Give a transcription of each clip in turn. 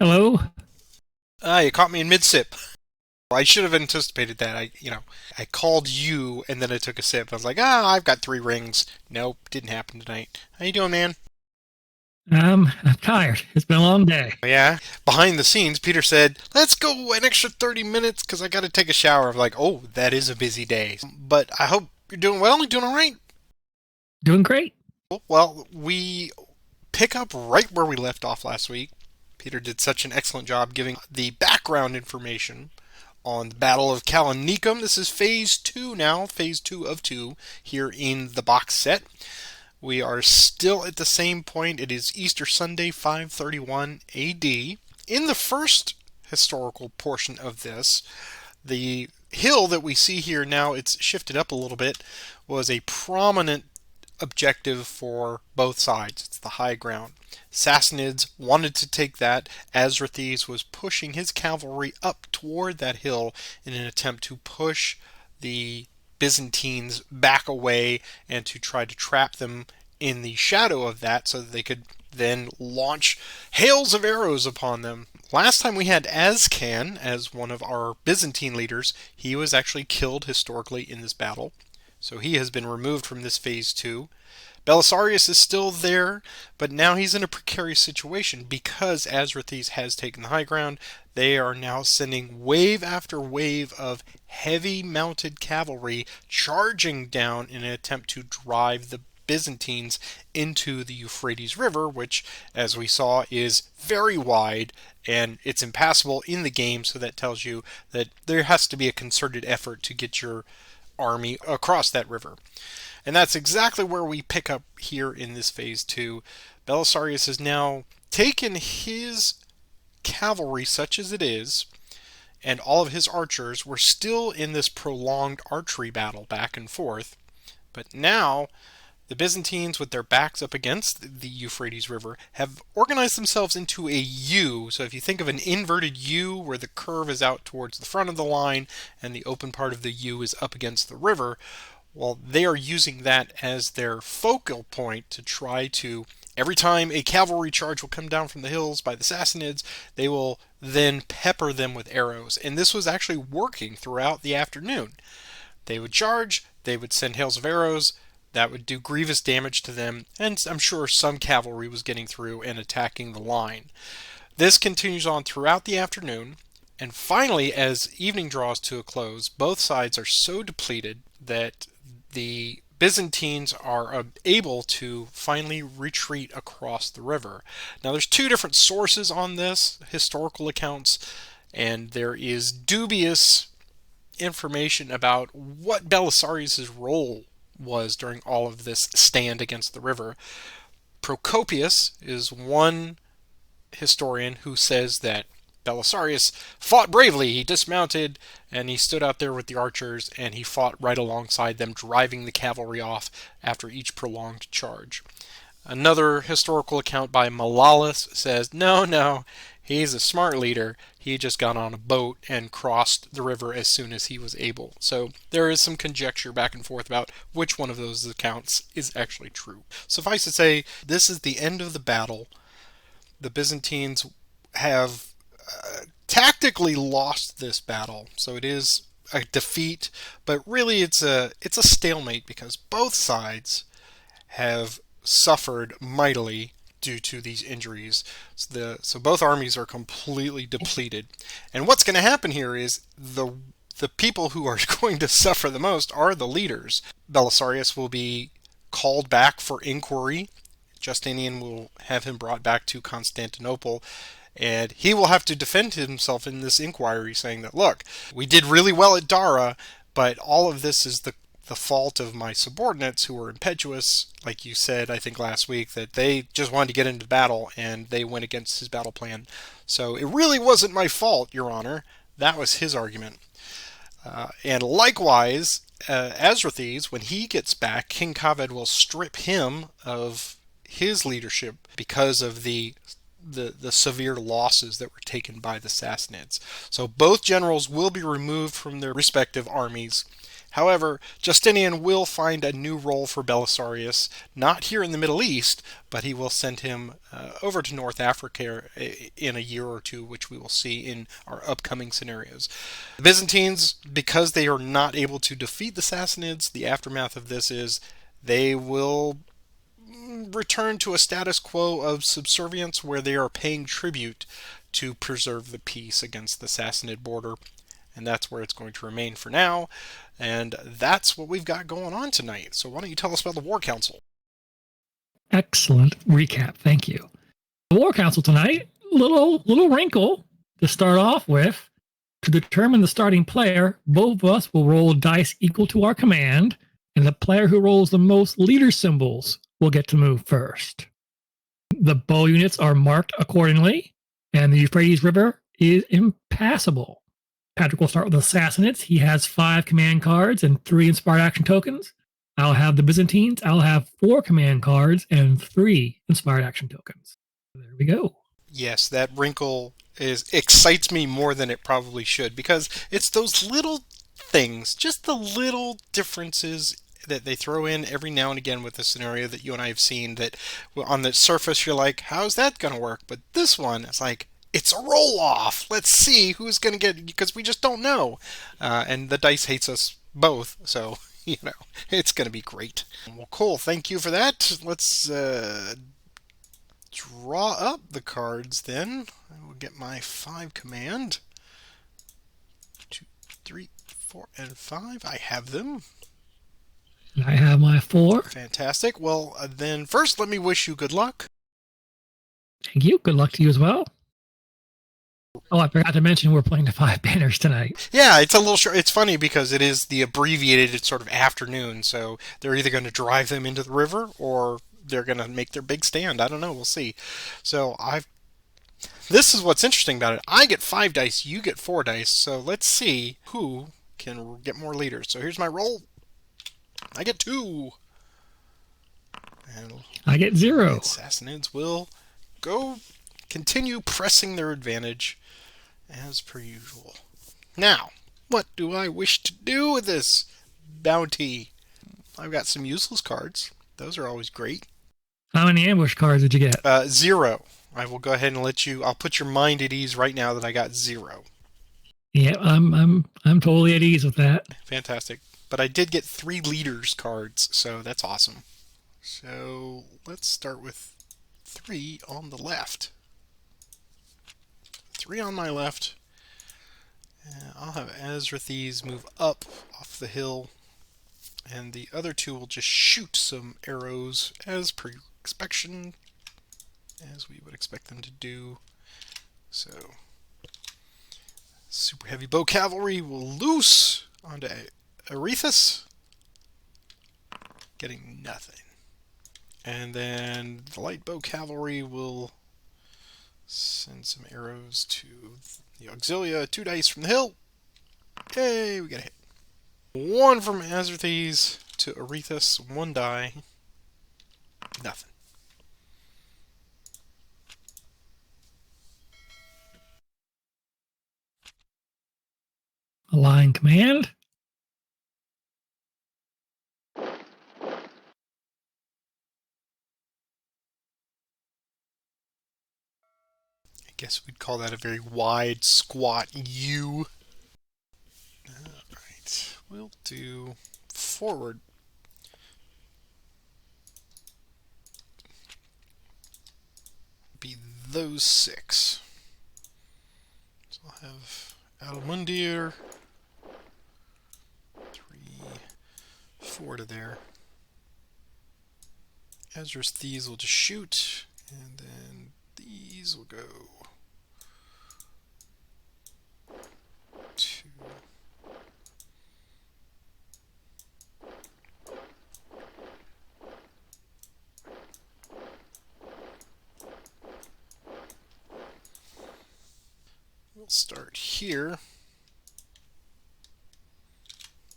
Hello? You caught me in mid-sip. I should have anticipated that. I called you and then I took a sip. I was like, I've got three rings. Nope, didn't happen tonight. How you doing, man? I'm tired. It's been a long day. Yeah. Behind the scenes, Peter said, let's go an extra 30 minutes because I got to take a shower. I'm like, oh, that is a busy day. But I hope you're doing well. You doing all right? Doing great. Well, we pick up right where we left off last week. Peter did such an excellent job giving the background information on the Battle of Callinicum. This is phase two now, phase two of two here in the box set. We are still at the same point. It is Easter Sunday, 531 AD. In the first historical portion of this, the hill that we see here now, it's shifted up a little bit, was a prominent objective for both sides. It's the high ground. Sassanids wanted to take that. Azrathes was pushing his cavalry up toward that hill in an attempt to push the Byzantines back away and to try to trap them in the shadow of that so that they could then launch hails of arrows upon them. Last time we had Azcan as one of our Byzantine leaders. He was actually killed historically in this battle. So he has been removed from this phase two. Belisarius is still there, but now he's in a precarious situation because Azrathes has taken the high ground. They are now sending wave after wave of heavy mounted cavalry charging down in an attempt to drive the Byzantines into the Euphrates River, which, as we saw, is very wide and it's impassable in the game, so that tells you that there has to be a concerted effort to get your army across that river. And that's exactly where we pick up here in this phase two. Belisarius has now taken his cavalry, such as it is, and all of his archers. Were still in this prolonged archery battle back and forth. But now the Byzantines, with their backs up against the Euphrates River, have organized themselves into a U. So if you think of an inverted U where the curve is out towards the front of the line and the open part of the U is up against the river, well, they are using that as their focal point to try to, every time a cavalry charge will come down from the hills by the Sassanids, they will then pepper them with arrows. And this was actually working throughout the afternoon. They would charge, they would send hails of arrows, that would do grievous damage to them, and I'm sure some cavalry was getting through and attacking the line. This continues on throughout the afternoon, and finally, as evening draws to a close, both sides are so depleted that the Byzantines are able to finally retreat across the river. Now, there's two different sources on this, historical accounts, and there is dubious information about what Belisarius' role was during all of this stand against the river. Procopius is one historian who says that Belisarius fought bravely. He dismounted and he stood out there with the archers and he fought right alongside them, driving the cavalry off after each prolonged charge. Another historical account by Malalas says, no, he's a smart leader. He just got on a boat and crossed the river as soon as he was able. So there is some conjecture back and forth about which one of those accounts is actually true. Suffice to say, this is the end of the battle. The Byzantines have tactically lost this battle, so it is a defeat, but really it's a stalemate because both sides have suffered mightily due to these injuries. So both armies are completely depleted. And what's going to happen here is the people who are going to suffer the most are the leaders. Belisarius will be called back for inquiry. Justinian will have him brought back to Constantinople, and he will have to defend himself in this inquiry, saying that, look, we did really well at Dara, but all of this is the fault of my subordinates who were impetuous, like you said, I think last week, that they just wanted to get into battle and they went against his battle plan. So it really wasn't my fault, Your Honor. That was his argument. And likewise, Azrathes, when he gets back, King Kaved will strip him of his leadership because of the severe losses that were taken by the Sassanids. So both generals will be removed from their respective armies. However, Justinian will find a new role for Belisarius, not here in the Middle East, but he will send him over to North Africa in a year or two, which we will see in our upcoming scenarios. The Byzantines, because they are not able to defeat the Sassanids, the aftermath of this is they will return to a status quo of subservience where they are paying tribute to preserve the peace against the Sassanid border. And that's where it's going to remain for now. And that's what we've got going on tonight. So why don't you tell us about the War Council? Excellent recap. Thank you. The War Council tonight, little wrinkle to start off with. To determine the starting player, both of us will roll dice equal to our command, and the player who rolls the most leader symbols will get to move first. The bow units are marked accordingly, and the Euphrates River is impassable. Patrick will start with the Sassanids. He has 5 command cards and 3 inspired action tokens. I'll have the Byzantines. I'll have 4 command cards and 3 inspired action tokens. There we go. Yes, that wrinkle excites me more than it probably should, because it's those little things, just the little differences that they throw in every now and again with the scenario that you and I have seen, that on the surface you're like, how's that going to work? But this one, it's like, it's a roll-off. Let's see who's going to get, because we just don't know. And the dice hates us both, so, it's going to be great. Well, cool. Thank you for that. Let's draw up the cards then. I will get my 5 command. 2, 3, 4, and 5. I have them. I have my 4. Fantastic. Well, then first let me wish you good luck. Thank you. Good luck to you as well. Oh, I forgot to mention we're playing the 5 banners tonight. Yeah, it's a little short. It's funny because it is the abbreviated sort of afternoon, so they're either going to drive them into the river or they're going to make their big stand. I don't know. We'll see. So this is what's interesting about it. I get 5 dice. You get 4 dice. So let's see who can get more leaders. So here's my roll. I get 2. And I get 0. Sassanids will continue pressing their advantage as per usual. Now, what do I wish to do with this bounty? I've got some useless cards. Those are always great. How many ambush cards did you get? 0. I will go ahead and I'll put your mind at ease right now that I got 0. Yeah, I'm totally at ease with that. Fantastic. But I did get 3 leaders cards, so that's awesome. So let's start with 3 on the left. 3 on my left. I'll have Azrathes move up off the hill, and the other 2 will just shoot some arrows as per inspection, as we would expect them to do. So, super heavy bow cavalry will loose onto Arethusa, getting nothing. And then the light bow cavalry will send some arrows to the Auxilia. 2 dice from the hill. Yay, we got a hit. 1 from Azrathes to Arethusa. 1 die. Nothing. Align command. I guess we'd call that a very wide, squat U. Alright, we'll do forward. Be those 6. So I'll have Almundir. 3, 4 to there. Ezra's these will just shoot, and then these will go 2. We'll start here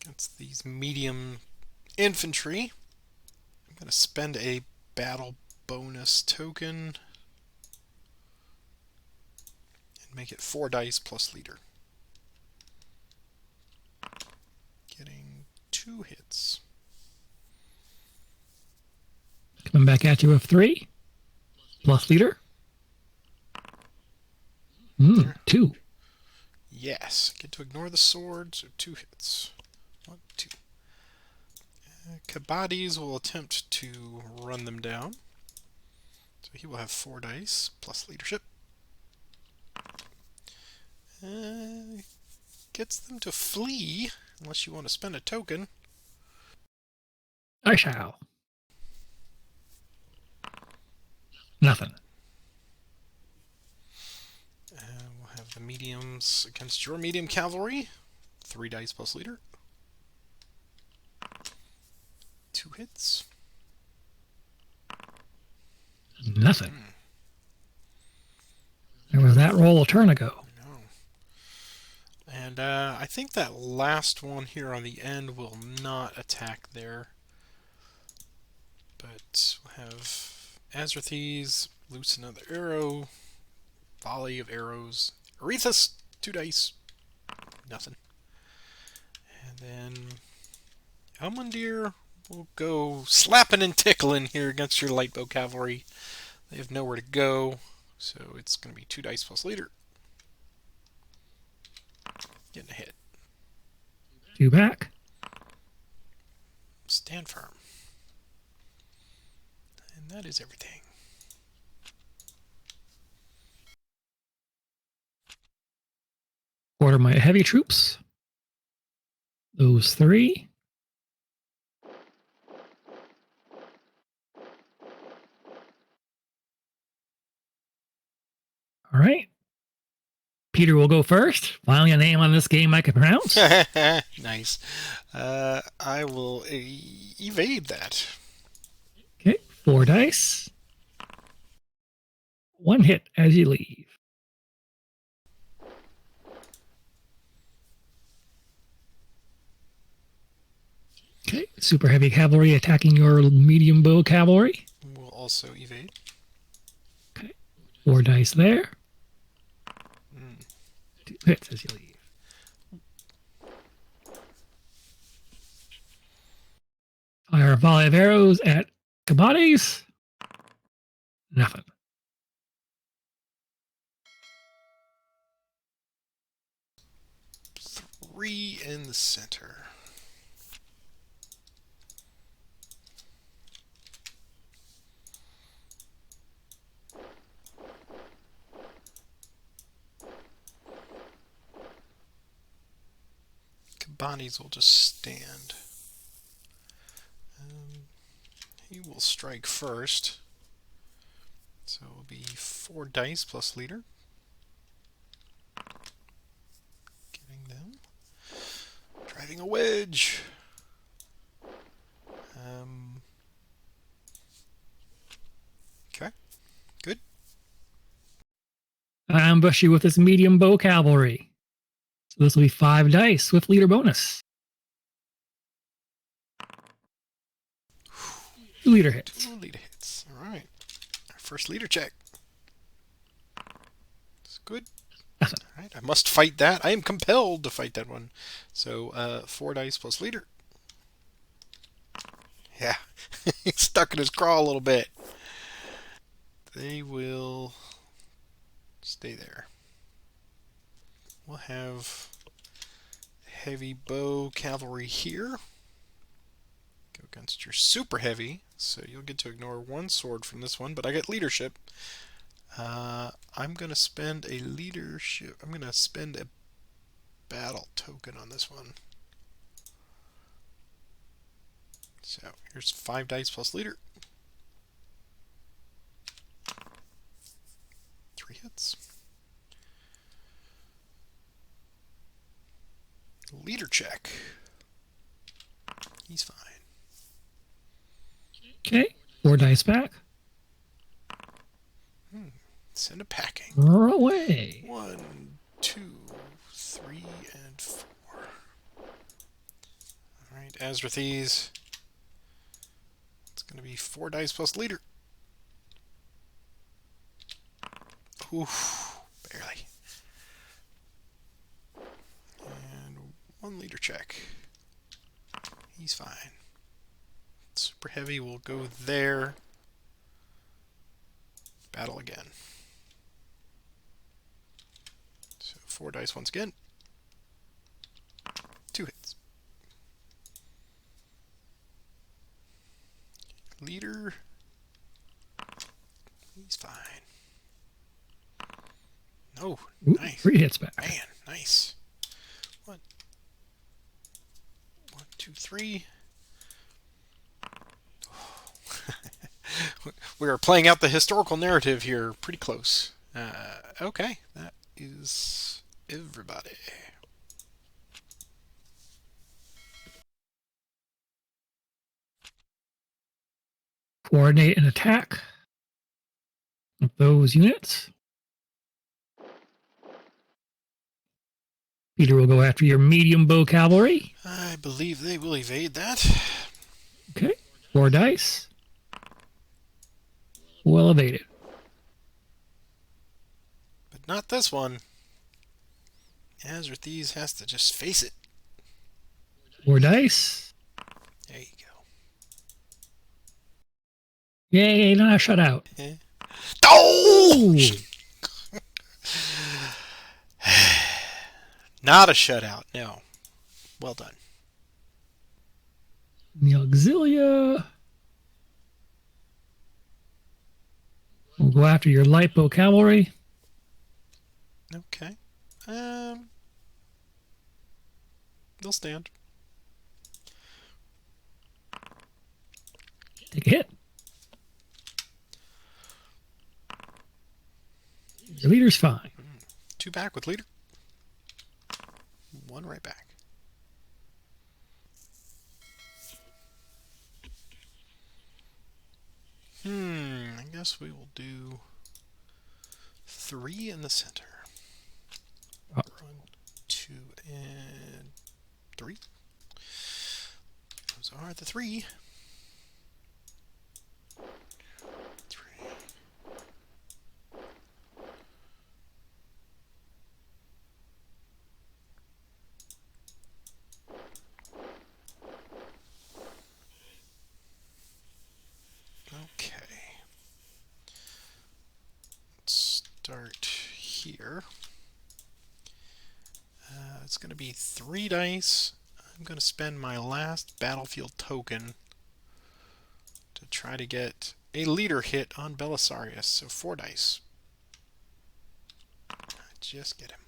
against these medium infantry. I'm going to spend a battle bonus token and make it 4 dice plus leader. Getting 2 hits. Coming back at you with 3. Plus leader. 2. Yes. Get to ignore the sword, so 2 hits. 1, 2. Kabadis will attempt to run them down. So he will have 4 dice, plus leadership. Gets them to flee, unless you want to spend a token. I shall. Nothing. We'll have the mediums against your medium cavalry. 3 dice plus leader. 2 hits. Nothing. There was that roll a turn ago. No. And I think that last one here on the end will not attack there. But we'll have Azrathes loose another arrow. Volley of arrows. Arethus, 2 dice. Nothing. And then Elmundir will go slapping and tickling here against your light bow cavalry. They have nowhere to go, so it's going to be 2 dice plus leader. Getting a hit. 2 back. Stand firm. And that is everything. Order my heavy troops. Those 3. All right. Peter will go first. Finally, a name on this game I can pronounce. Nice. I will evade that. Okay, 4 dice. 1 hit as you leave. Okay, super heavy cavalry attacking your medium bow cavalry. We'll also evade. Okay, 4 dice there. 2 hits as you leave. Fire a volley of arrows at Kabadis. Nothing. Three in the center. Kabadis will just stand. He will strike first. So it will be 4 dice plus leader. Getting them. Driving a wedge. Okay. Good. I ambush you with this medium bow cavalry. So this will be 5 dice with leader bonus. 2 leader hits. 2 leader hits. All right. Our first leader check. It's good. Nothing. All right. I must fight that. I am compelled to fight that one. So 4 dice plus leader. Yeah. He's stuck in his craw a little bit. They will stay there. We'll have heavy bow cavalry here. Go against your super heavy, so you'll get to ignore 1 sword from this one, but I get leadership. I'm going to spend a leadership. I'm going to spend a battle token on this one. So here's 5 dice plus leader. 3 hits. Leader check. He's fine. Okay, 4 dice back. Send a packing. Roar away. 1, 2, 3, and 4. Alright, Azrathes. It's going to be 4 dice plus leader. Oof, barely. And 1 leader check. He's fine. Super heavy will go there. Battle again. So 4 dice once again. 2 hits. Leader. He's fine. Oh, nice. 3 hits back. Man, nice. 1, 2, 3. We are playing out the historical narrative here pretty close. Okay, that is everybody. Coordinate an attack of those units. Peter will go after your medium bow cavalry. I believe they will evade that. Okay. 4 dice. Well evaded. But not this one. Azrathis has to just face it. 4 dice. There you go. Yay, not a shutout. Yeah. Oh! Ooh. Not a shutout, no. Well done. The Auxilia will go after your light bow cavalry. Okay. They'll stand. Take a hit. Your leader's fine. 2 back with leader. 1 right back. I guess we will do 3 in the center. 1, 2, and 3. Those are the 3. 3. Okay. Let's start here. It's going to be 3 dice. I'm going to spend my last battlefield token to try to get a leader hit on Belisarius. So 4 dice. Just get him.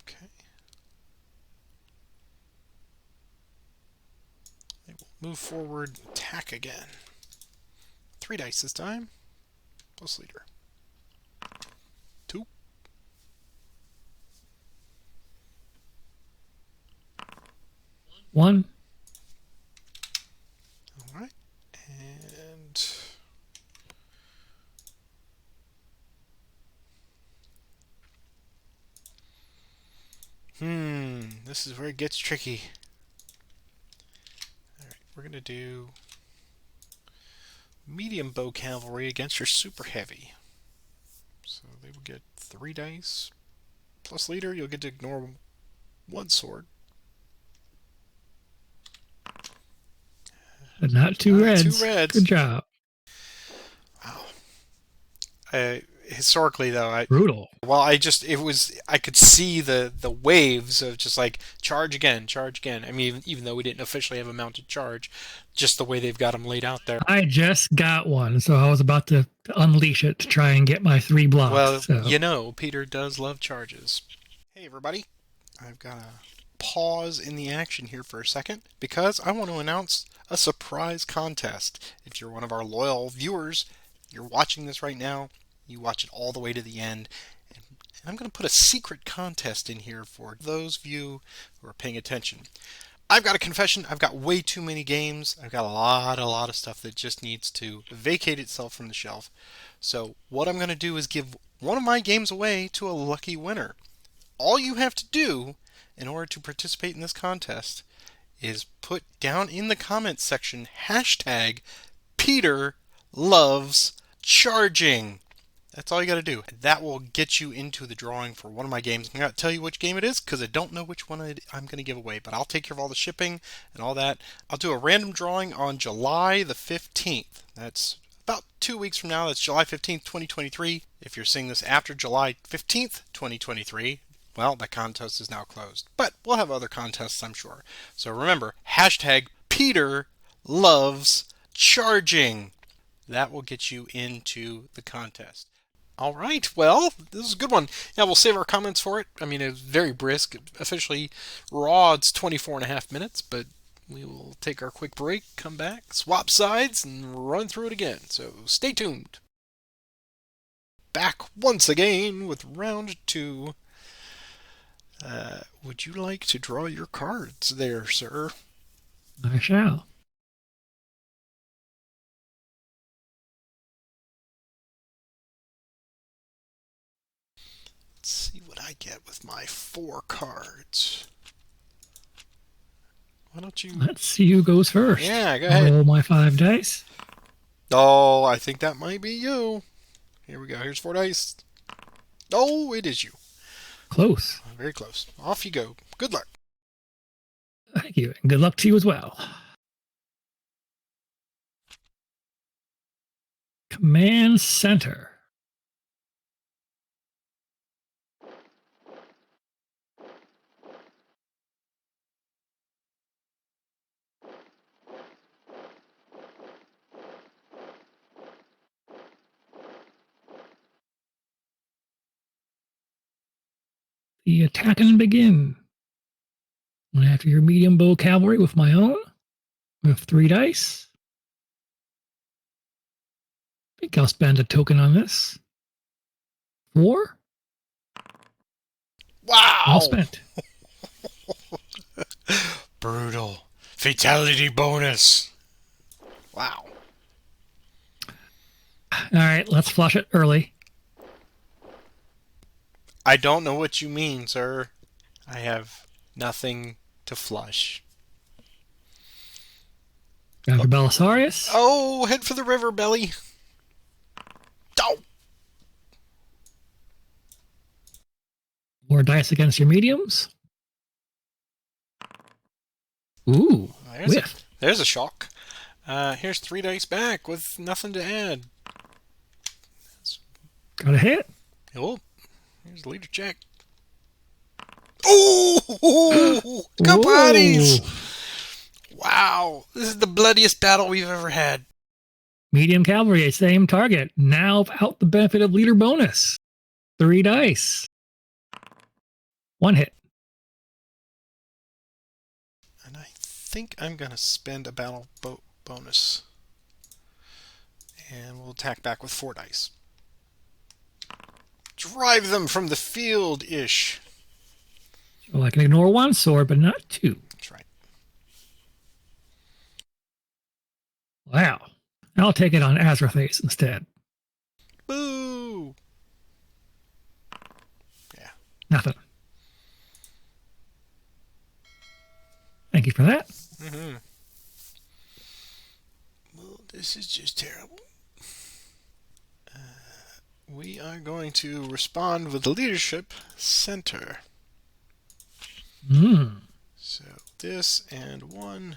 Okay. They will move forward, attack again. 3 dice this time, plus leader. 2. 1. All right, and this is where it gets tricky. All right, we're gonna do medium bow cavalry against your super heavy. So they will get 3 dice plus leader. You'll get to ignore 1 sword. But not 2 reds. 2 reds. Good job. Wow. Historically, though, Brutal. well, I could see the waves of just like charge again, charge again. I mean, even though we didn't officially have a mounted charge, just the way they've got them laid out there. I just got one, so I was about to unleash it to try and get my 3 blocks. Well, so. you know, Peter does love charges. Hey, everybody. I've got to pause in the action here for a second because I want to announce a surprise contest. If you're one of our loyal viewers, you're watching this right now, you watch it all the way to the end, and I'm going to put a secret contest in here for those of you who are paying attention. I've got a confession. I've got way too many games. I've got a lot of stuff that just needs to vacate itself from the shelf. So what I'm going to do is give one of my games away to a lucky winner. All you have to do in order to participate in this contest is put down in the comments section hashtag Peter loves charging. That's all you got to do. That will get you into the drawing for one of my games. I'm not tell you which game it is because I don't know which one I'm going to give away, but I'll take care of all the shipping and all that. I'll do a random drawing on July the 15th. That's about 2 weeks from now. That's July 15th, 2023. If you're seeing this after July 15th, 2023, well, that contest is now closed. But we'll have other contests, I'm sure. So remember, hashtag Peter loves charging. That will get you into the contest. All right, well, this is a good one. Yeah, we'll save our comments for it. I mean, it's very brisk. Officially, raw, it's 24 and a half minutes, but we will take our quick break, come back, swap sides, and run through it again. So stay tuned. Back once again with round 2. Would you like to draw your cards there, sir? I shall. Let's see what I get with my 4 cards. Why don't you... Let's see who goes first. Yeah, go ahead. Roll my 5 dice. Oh, I think that might be you. Here we go. Here's 4 dice. Oh, it is you. Close. Very close. Off you go. Good luck. Thank you. And good luck to you as well. Command Center. The attack and begin. After your medium bow cavalry with my own, with 3 dice. I think I'll spend a token on this. 4. Wow! All spent. Brutal. Fatality bonus. Wow. All right, let's flush it early. I don't know what you mean, sir. I have nothing to flush. After Belisarius. Oh, head for the river, Belly. Oh. More dice against your mediums. Ooh, There's a shock. Here's 3 dice back with nothing to add. Got a hit. Oh, here's a leader check. Oh, go buddies! Wow, this is the bloodiest battle we've ever had. Medium cavalry, same target. Now without the benefit of leader bonus. 3 dice. 1 hit. And I think I'm going to spend a battle bonus. And we'll attack back with 4 dice. Drive them from the field-ish. So I can ignore 1 sword, but not 2. That's right. Wow. I'll take it on Azrathase instead. Boo! Yeah. Nothing. Thank you for that. Mm-hmm. Well, this is just terrible. We are going to respond with the leadership center. So this and 1,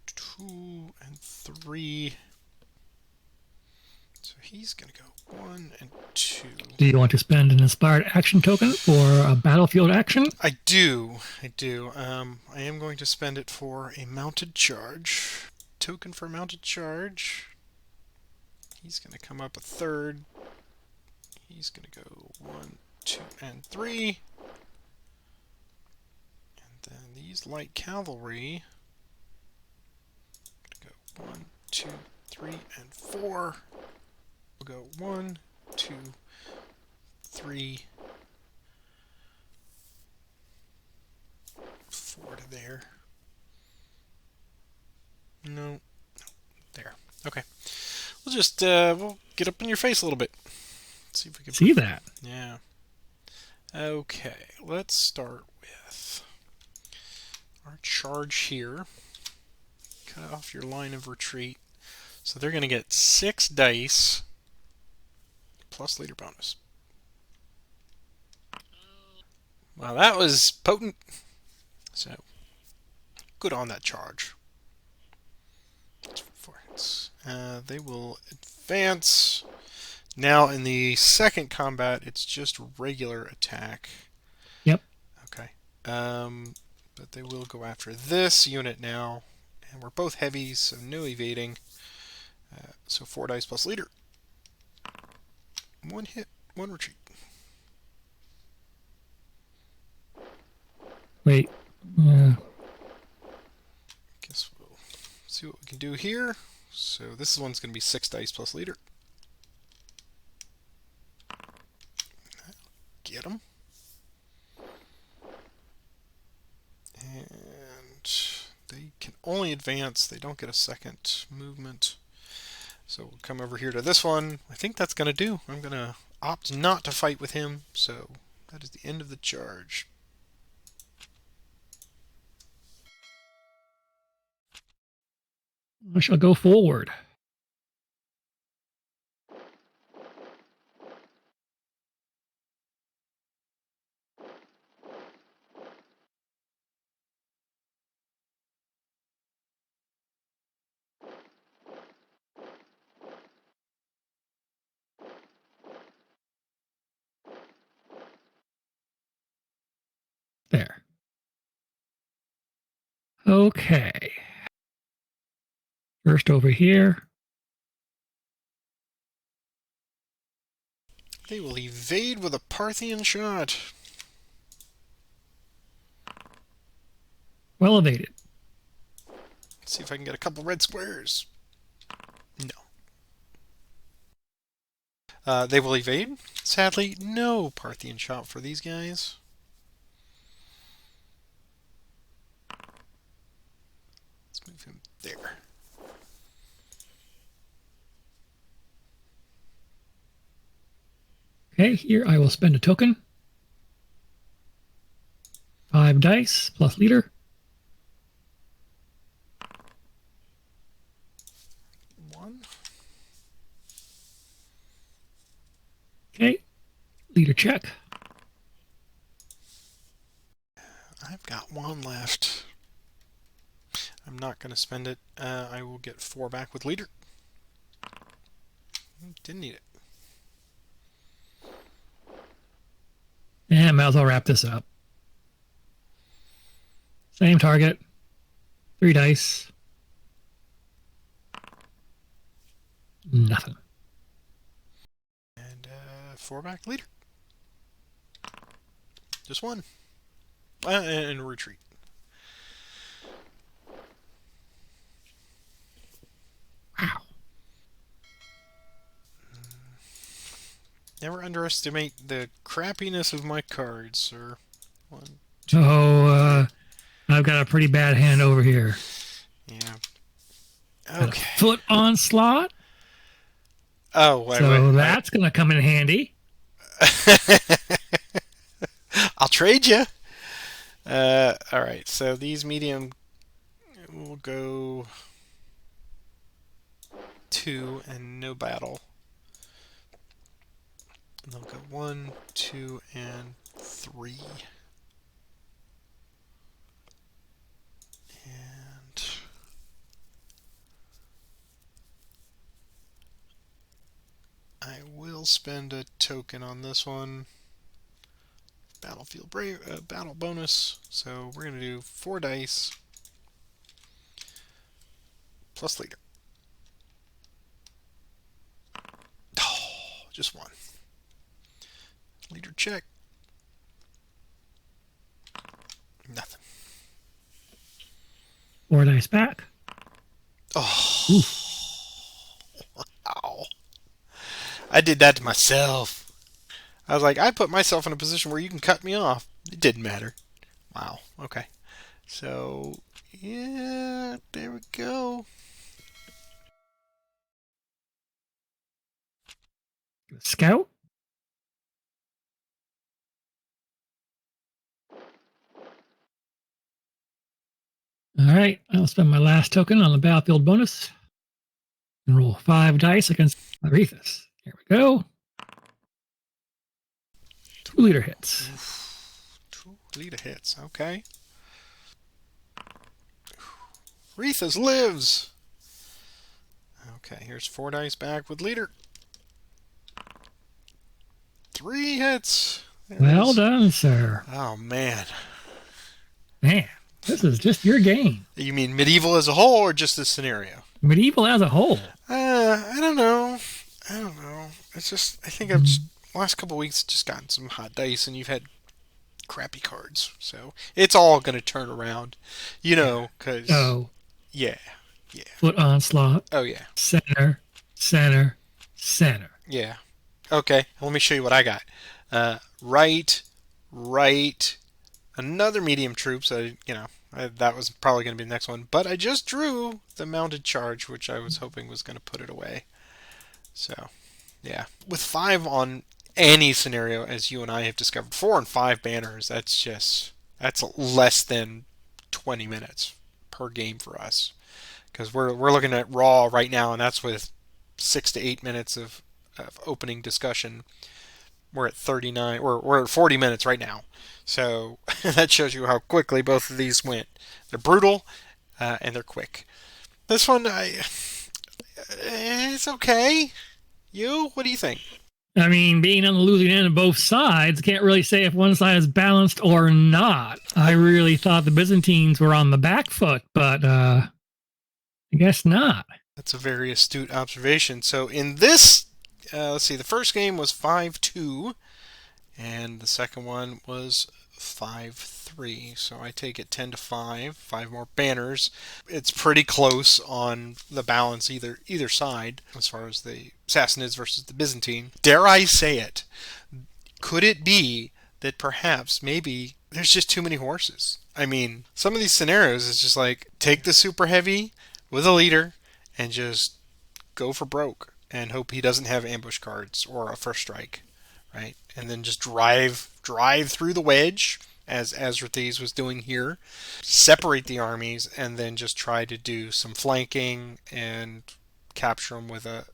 2, and 3. So he's going to go 1 and 2. Do you want to spend an inspired action token for a battlefield action? I do. I am going to spend it for a mounted charge. Token for mounted charge. He's going to come up a 3rd. He's going to go 1, 2, and 3. And then these light cavalry go 1, 2, 3, and 4. We'll go 1, 2, 3, 4 to there. No, there. Okay. We'll just we'll get up in your face a little bit. See if we can see that. Yeah. Okay, let's start with our charge here. Cut off your line of retreat. So they're going to get 6 dice plus leader bonus. Well, that was potent. So, good on that charge. They will advance. Now, in the second combat, it's just regular attack. Yep. Okay. But they will go after this unit now. And we're both heavies, so no evading. So 4 dice plus leader. 1 hit, 1 retreat. Wait. Guess we'll see what we can do here. So this one's going to be 6 dice plus leader. Get them. And they can only advance. They don't get a second movement. So we'll come over here to this one. I think that's going to do. I'm going to opt not to fight with him. So that is the end of the charge. I shall go forward. There. Okay. First over here. They will evade with a Parthian shot. Well evaded. Let's see if I can get a couple red squares. No. They will evade. Sadly, no Parthian shot for these guys. Let's move him there. Okay, here I will spend a token. 5 dice plus leader. One. Okay, leader check. I've got 1 left. I'm not going to spend it. I will get 4 back with leader. Didn't need it. And might as well wrap this up. Same target. 3 dice. Nothing. And 4 back leader. Just 1. And retreat. Wow. Never underestimate the crappiness of my cards, sir. 1. Oh, I've got a pretty bad hand over here. Yeah. Got Okay. a foot onslaught. Oh, wait. That's going to come in handy. I'll trade you. All right. So these medium will go 2 and no battle. And they'll go 1, 2, and 3. And I will spend a token on this one. Battlefield battle bonus. So we're going to do 4 dice plus leader. Oh, just 1. Leader check. Nothing. 4 dice back. Oh. Oof. Wow. I did that to myself. I was like, I put myself in a position where you can cut me off. It didn't matter. Wow. Okay. So, yeah, there we go. Scout. All right, I'll spend my last token on the battlefield bonus and roll 5 dice against Arethusa. Here we go. 2-liter hits. 2-liter hits. Okay. Rethas lives. Okay, here's 4 dice back with leader. 3 hits. There it Well is. done, sir. Oh, man. Man, this is just your game. You mean medieval as a whole or just this scenario? Medieval as a whole. I don't know. It's just, I think I've just, last couple of weeks, just gotten some hot dice and you've had crappy cards. So it's all going to turn around, because. Oh, Yeah. foot onslaught. Oh, yeah. Center, center, center. Yeah. Okay, let me show you what I got. Right, another medium troops. That was probably going to be the next one. But I just drew the mounted charge, which I was hoping was going to put it away. So, yeah. With 5 on any scenario, as you and I have discovered, 4 and 5 banners, that's less than 20 minutes per game for us. Because we're looking at Raw right now, and that's with 6 to 8 minutes of opening discussion. We're at 39. We're at 40 minutes right now. So that shows you how quickly both of these went. They're brutal and they're quick. This one, it's okay. What do you think? I mean, being on the losing end of both sides, can't really say if one side is balanced or not. I really thought the Byzantines were on the back foot, but I guess not. That's a very astute observation. So in this, let's see, the first game was 5-2, and the second one was 5-3. So I take it 10-5, 5 more banners. It's pretty close on the balance either side as far as the Sassanids versus the Byzantine. Dare I say it? Could it be that perhaps maybe there's just too many horses? I mean, some of these scenarios is just like take the super heavy with a leader and just go for broke and hope he doesn't have ambush cards or a first strike, right? And then just drive through the wedge as Azrathes was doing here, separate the armies, and then just try to do some flanking and capture them with a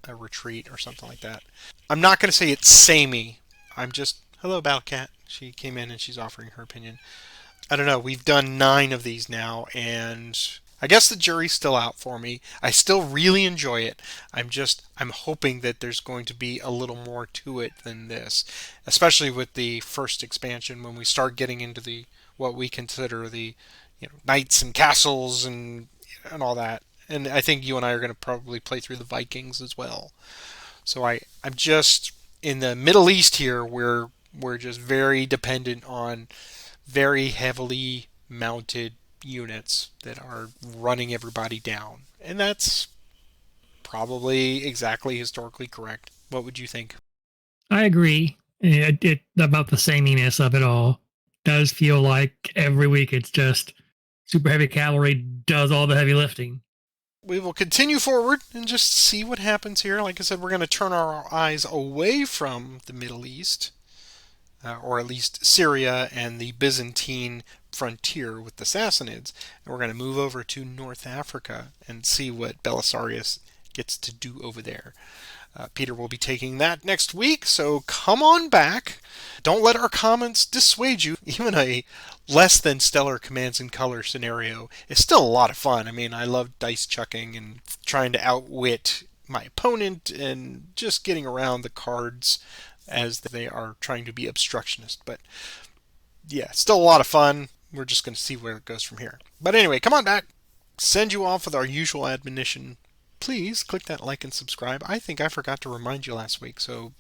retreat or something like that. I'm not going to say it's samey. I'm just, hello, Battlecat. She came in and she's offering her opinion. I don't know. We've done 9 of these now, and I guess the jury's still out for me. I still really enjoy it. I'm hoping that there's going to be a little more to it than this, especially with the first expansion when we start getting into what we consider the knights and castles and all that. And I think you and I are going to probably play through the Vikings as well. So I'm just in the Middle East here. We're just very dependent on very heavily mounted units that are running everybody down, and that's probably exactly historically correct. What would you think? I agree. It about the sameness of it all. Does feel like every week it's just super heavy cavalry does all the heavy lifting. We will continue forward and just see what happens here. Like I said, we're going to turn our eyes away from the Middle East, or at least Syria and the Byzantine frontier with the Sassanids, and we're going to move over to North Africa and see what Belisarius gets to do over there. Peter will be taking that next week, so come on back. Don't let our comments dissuade you. Even a less than stellar commands and color scenario is still a lot of fun. I mean, I love dice chucking and trying to outwit my opponent and just getting around the cards as they are trying to be obstructionist. But yeah, still a lot of fun. We're just going to see where it goes from here. But anyway, come on back. Send you off with our usual admonition. Please click that like and subscribe. I think I forgot to remind you last week, so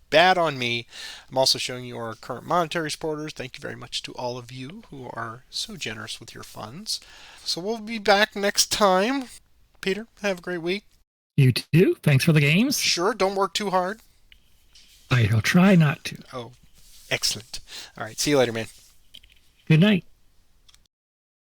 bad on me. I'm also showing you our current monetary supporters. Thank you very much to all of you who are so generous with your funds. So we'll be back next time. Peter, have a great week. You too. Thanks for the games. Sure, don't work too hard. I'll try not to. Oh, excellent. All right, see you later, man. Good night.